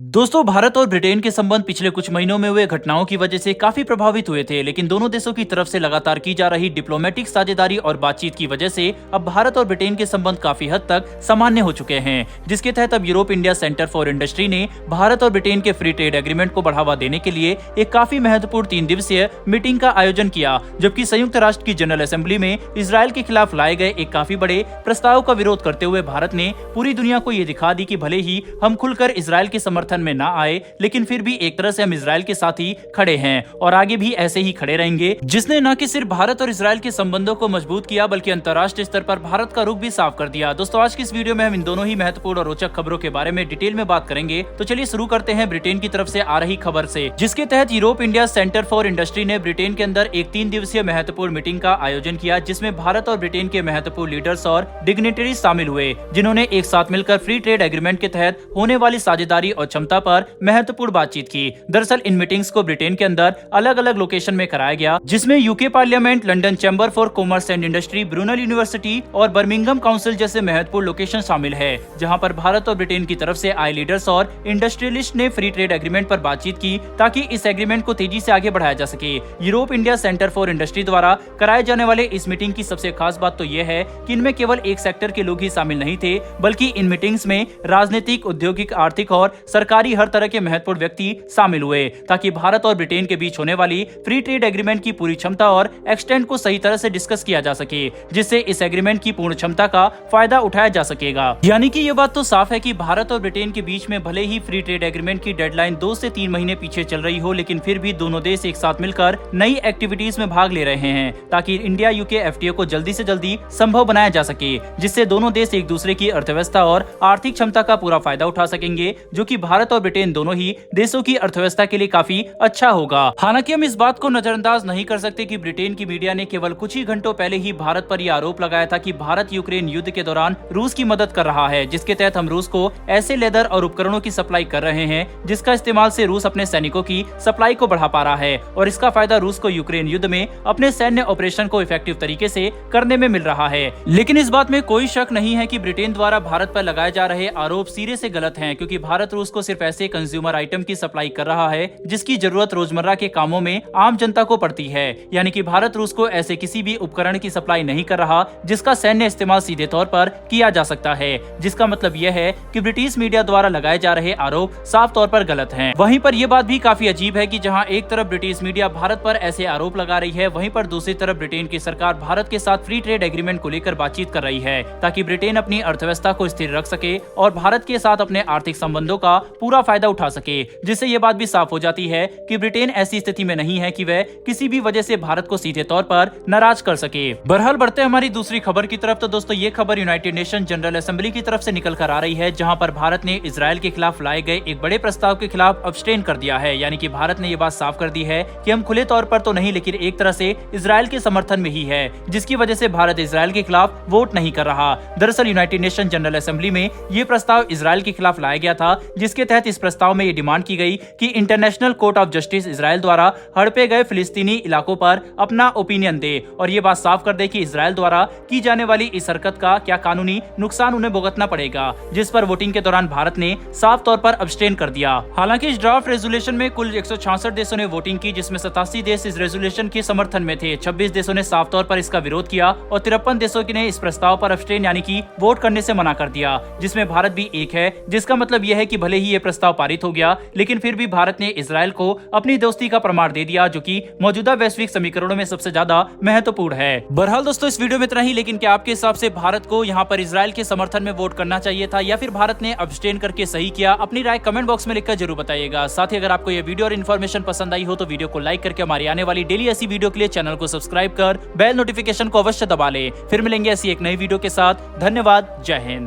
दोस्तों, भारत और ब्रिटेन के संबंध पिछले कुछ महीनों में हुए घटनाओं की वजह से काफी प्रभावित हुए थे, लेकिन दोनों देशों की तरफ से लगातार की जा रही डिप्लोमेटिक साझेदारी और बातचीत की वजह से अब भारत और ब्रिटेन के संबंध काफी हद तक सामान्य हो चुके हैं, जिसके तहत अब Europe India centre for industry ने भारत और ब्रिटेन के फ्री ट्रेड एग्रीमेंट को बढ़ावा देने के लिए एक काफी महत्वपूर्ण 3 दिवसीय मीटिंग का आयोजन किया, जबकि संयुक्त राष्ट्र की जनरल असेंबली में इसराइल के खिलाफ लाए गए एक काफी बड़े प्रस्ताव का विरोध करते हुए भारत ने पूरी दुनिया को ये दिखा दी कि भले ही हम खुलकर इसराइल के समर्थन में न आए, लेकिन फिर भी एक तरह से हम इसराइल के साथ ही खड़े हैं और आगे भी ऐसे ही खड़े रहेंगे, जिसने न कि सिर्फ भारत और इसराइल के संबंधों को मजबूत किया बल्कि अंतर्राष्ट्रीय स्तर पर भारत का रुख भी साफ कर दिया। दोस्तों, आज की इस वीडियो में हम इन दोनों ही महत्वपूर्ण और रोचक खबरों के बारे में डिटेल में बात करेंगे। तो चलिए शुरू करते हैं ब्रिटेन की तरफ से आ रही खबर से, जिसके तहत Europe India centre for industry ने ब्रिटेन के अंदर एक 3 दिवसीय महत्वपूर्ण मीटिंग का आयोजन किया, जिसमें भारत और ब्रिटेन के महत्वपूर्ण लीडर्स और डिग्निटरीज शामिल हुए, जिन्होंने एक साथ मिलकर फ्री ट्रेड एग्रीमेंट के तहत होने वाली साझेदारी और क्षमता पर महत्वपूर्ण बातचीत की। दरअसल इन मीटिंग्स को ब्रिटेन के अंदर अलग अलग लोकेशन में कराया गया, जिसमें UK parliament, London chamber for commerce and industry, Brunel university और बर्मिंघम काउंसिल जैसे महत्वपूर्ण लोकेशन शामिल है, जहां पर भारत और ब्रिटेन की तरफ से आए लीडर्स और इंडस्ट्रियलिस्ट ने फ्री ट्रेड एग्रीमेंट पर बातचीत की ताकि इस एग्रीमेंट को तेजी से आगे बढ़ाया जा सके। Europe India centre for industry द्वारा कराए जाने वाले इस मीटिंग की सबसे खास बात तो यह है कि इनमें केवल एक सेक्टर के लोग ही शामिल नहीं थे, बल्कि इन मीटिंग्स में राजनीतिक, औद्योगिक, आर्थिक और सरकारी हर तरह के महत्वपूर्ण व्यक्ति शामिल हुए, ताकि भारत और ब्रिटेन के बीच होने वाली फ्री ट्रेड एग्रीमेंट की पूरी क्षमता और एक्सटेंट को सही तरह से डिस्कस किया जा सके, जिससे इस एग्रीमेंट की पूर्ण क्षमता का फायदा उठाया जा सकेगा। यानी कि ये बात तो साफ है कि भारत और ब्रिटेन के बीच में भले ही फ्री ट्रेड एग्रीमेंट की डेडलाइन 2 से 3 महीने पीछे चल रही हो, लेकिन फिर भी दोनों देश एक साथ मिलकर नई एक्टिविटीज में भाग ले रहे हैं ताकि इंडिया यूके एफटीए को जल्दी से जल्दी संभव बनाया जा सके, जिससे दोनों देश एक दूसरे की अर्थव्यवस्था और आर्थिक क्षमता का पूरा फायदा उठा सकेंगे, जो कि भारत और ब्रिटेन दोनों ही देशों की अर्थव्यवस्था के लिए काफी अच्छा होगा। हालांकि हम इस बात को नजरअंदाज नहीं कर सकते कि ब्रिटेन की मीडिया ने केवल कुछ ही घंटों पहले ही भारत पर यह आरोप लगाया था कि भारत यूक्रेन युद्ध के दौरान रूस की मदद कर रहा है, जिसके तहत हम रूस को ऐसे लेदर और उपकरणों की सप्लाई कर रहे हैं जिसका इस्तेमाल से रूस अपने सैनिकों की सप्लाई को बढ़ा पा रहा है, और इसका फायदा रूस को यूक्रेन युद्ध में अपने सैन्य ऑपरेशन को इफेक्टिव तरीके से करने में मिल रहा है। लेकिन इस बात में कोई शक नहीं है कि ब्रिटेन द्वारा भारत पर लगाए जा रहे आरोप सिरे से गलत हैं, क्योंकि भारत रूस को सिर्फ ऐसे कंज्यूमर आइटम की सप्लाई कर रहा है जिसकी जरूरत रोजमर्रा के कामों में आम जनता को पड़ती है। यानी कि भारत रूस को ऐसे किसी भी उपकरण की सप्लाई नहीं कर रहा जिसका सैन्य इस्तेमाल सीधे तौर पर किया जा सकता है, जिसका मतलब यह है कि ब्रिटिश मीडिया द्वारा लगाए जा रहे आरोप साफ तौर पर गलत हैं। वहीं पर यह बात भी काफी अजीब है कि जहां एक तरफ ब्रिटिश मीडिया भारत पर ऐसे आरोप लगा रही है, वहीं पर दूसरी तरफ ब्रिटेन की सरकार भारत के साथ फ्री ट्रेड एग्रीमेंट को लेकर बातचीत कर रही है ताकि ब्रिटेन अपनी अर्थव्यवस्था को स्थिर रख सके और भारत के साथ अपने आर्थिक संबंधों का पूरा फायदा उठा सके, जिससे ये बात भी साफ हो जाती है कि ब्रिटेन ऐसी स्थिति में नहीं है कि वह किसी भी वजह से भारत को सीधे तौर पर नाराज कर सके। बहरहाल बढ़ते हमारी दूसरी खबर की तरफ। तो दोस्तों, ये खबर यूनाइटेड नेशन जनरल असेंबली की तरफ से निकल कर आ रही है, जहां पर भारत ने इजराइल के खिलाफ लाए गए एक बड़े प्रस्ताव के खिलाफ अब्सटेन कर दिया है। यानी कि भारत ने ये बात साफ कर दी है कि हम खुले तौर पर तो नहीं, लेकिन एक तरह से इजराइल के समर्थन में ही है, जिसकी वजह से भारत इजराइल के खिलाफ वोट नहीं कर रहा। दरअसल यूनाइटेड नेशन जनरल असेंबली में ये प्रस्ताव इजराइल के खिलाफ लाया गया था, जिसके तहत इस प्रस्ताव में ये डिमांड की गई कि international court of justice Israel द्वारा हड़पे गए फिलिस्तीनी इलाकों पर अपना ओपिनियन दे और ये बात साफ कर दे कि इजराइल द्वारा की जाने वाली इस हरकत का क्या कानूनी नुकसान उन्हें भुगतना पड़ेगा, जिस पर वोटिंग के दौरान भारत ने साफ तौर पर अब्सटेन कर दिया। हालांकि इस ड्राफ्ट रेजोल्यूशन में कुल 166 देशों ने वोटिंग की, जिसमें 87 देश इस रेजोल्यूशन के समर्थन में थे, 26 देशों ने साफ तौर पर इसका विरोध किया और 53 देशों ने इस प्रस्ताव पर अब्सटेन यानी कि वोट करने से मना कर दिया, जिसमें भारत भी एक है। जिसका मतलब यह है कि भले ही ये प्रस्ताव पारित हो गया, लेकिन फिर भी भारत ने इजराइल को अपनी दोस्ती का प्रमाण दे दिया, जो कि मौजूदा वैश्विक समीकरणों में सबसे ज्यादा महत्वपूर्ण है। बहरहाल दोस्तों, इस वीडियो में इतना ही, लेकिन क्या आपके हिसाब से भारत को यहाँ पर इजराइल के समर्थन में वोट करना चाहिए था या फिर भारत ने अब्सटेन करके सही किया? अपनी राय कमेंट बॉक्स में लिखकर जरूर बताइएगा। साथ ही अगर आपको ये वीडियो और इन्फॉर्मेशन पसंद आई हो तो वीडियो को लाइक करके हमारी आने वाली डेली ऐसी वीडियो के लिए चैनल को सब्सक्राइब कर बेल नोटिफिकेशन को अवश्य दबा ले। फिर मिलेंगे ऐसी एक नई वीडियो के साथ। धन्यवाद। जय हिंद।